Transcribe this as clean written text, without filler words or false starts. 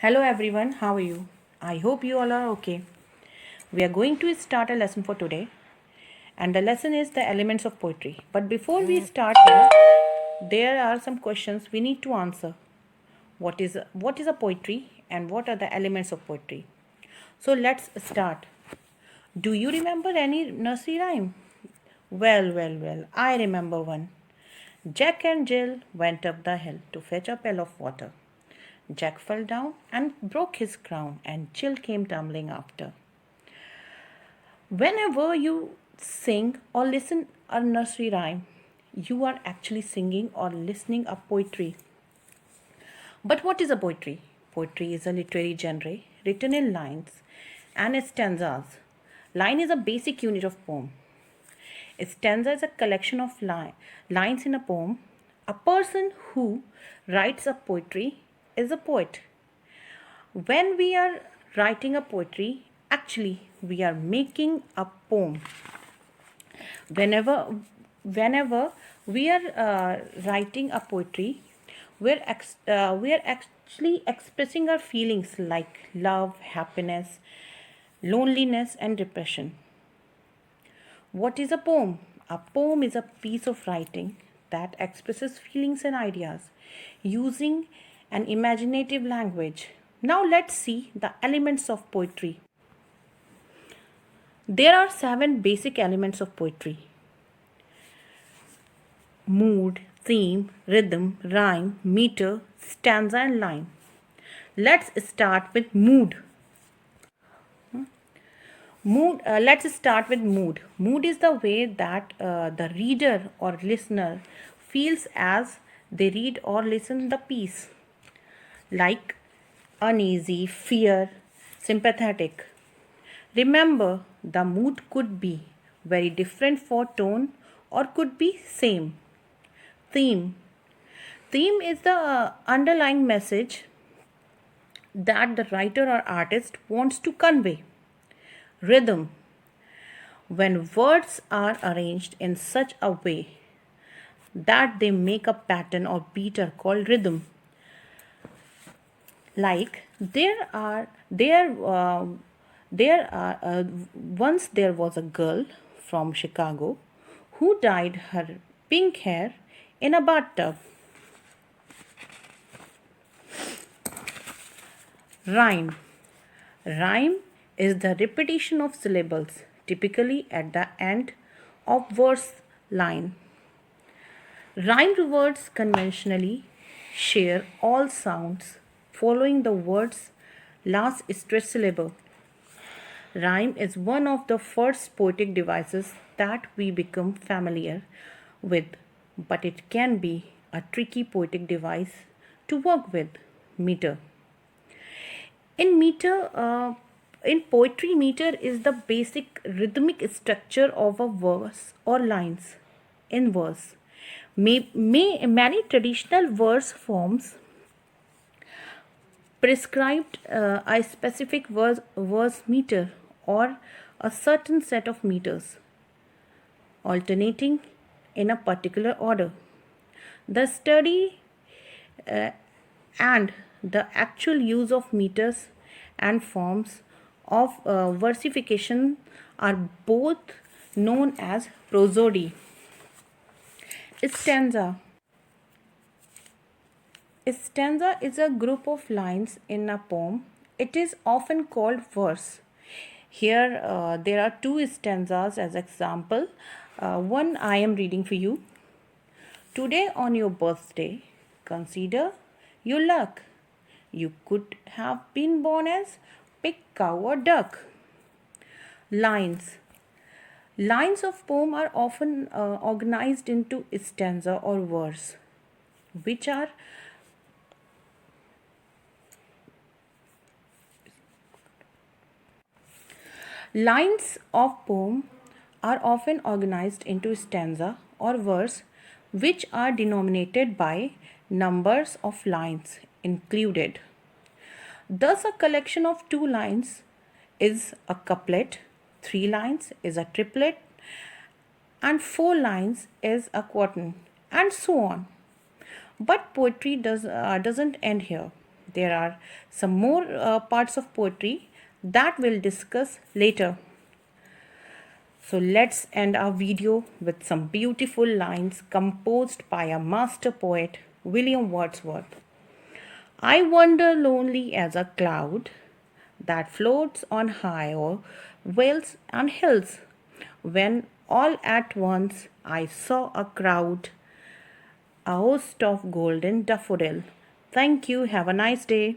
Hello everyone, how are you? I hope you all are okay. We are going to start a lesson for today, and the lesson is the elements of poetry. But before we start here, there are some questions we need to answer. What is a poetry and what are the elements of poetry? So let's start. Do you remember any nursery rhyme? Well, I remember one. Jack and Jill went up the hill to fetch a pail of water. Jack fell down and broke his crown, and Jill came tumbling after. Whenever you sing or listen a nursery rhyme, you are actually singing or listening a poetry. But what is a poetry? Poetry is a literary genre written in lines and stanzas. Line is a basic unit of poem. A stanza is a collection of lines in a poem. A person who writes a poetry is a poet. When we are writing a poetry, actually we are making a poem. Whenever we are writing a poetry, we are actually expressing our feelings like love, happiness, loneliness, and depression. What is a poem? A poem is a piece of writing that expresses feelings and ideas using an imaginative language. Now let's see the elements of poetry. There are 7 basic elements of poetry: mood, theme, rhythm, rhyme, meter, stanza, and line. Let's start with mood. Let's start with mood. Mood is the way that the reader or listener feels as they read or listen the piece, like uneasy, fear, sympathetic. Remember, the mood could be very different for tone or could be same. Theme. Theme is the underlying message that the writer or artist wants to convey. Rhythm. When words are arranged in such a way that they make a pattern or beat are called rhythm. Like once there was a girl from Chicago who dyed her pink hair in a bathtub. Rhyme. Rhyme is the repetition of syllables, typically at the end of verse line. Rhymed words conventionally share all sounds following the word's last stressed syllable. Rhyme is one of the first poetic devices that we become familiar with, but it can be a tricky poetic device to work with. Meter. In meter, in poetry, meter is the basic rhythmic structure of a verse or lines in verse. Many traditional verse forms prescribed a specific verse meter or a certain set of meters, alternating in a particular order. The study and the actual use of meters and forms of versification are both known as prosody. Stanza. A stanza is a group of lines in a poem. It is often called verse. Here there are 2 stanzas as example. One I am reading for you. Today on your birthday, consider your luck. You could have been born as pig, cow, or duck. Lines. Lines of poem are often organized into stanza or verse, which are lines of poem are often organized into stanza or verse, which are denominated by numbers of lines included. Thus, a collection of 2 lines is a couplet, 3 lines is a triplet, and 4 lines is a quatrain, and so on. But poetry doesn't end here. There are some more parts of poetry that we'll discuss later. So let's end our video with some beautiful lines composed by a master poet, William Wordsworth. I wander lonely as a cloud that floats on high o'er vales and hills, when all at once I saw a crowd, a host of golden daffodil. Thank you. Have a nice day.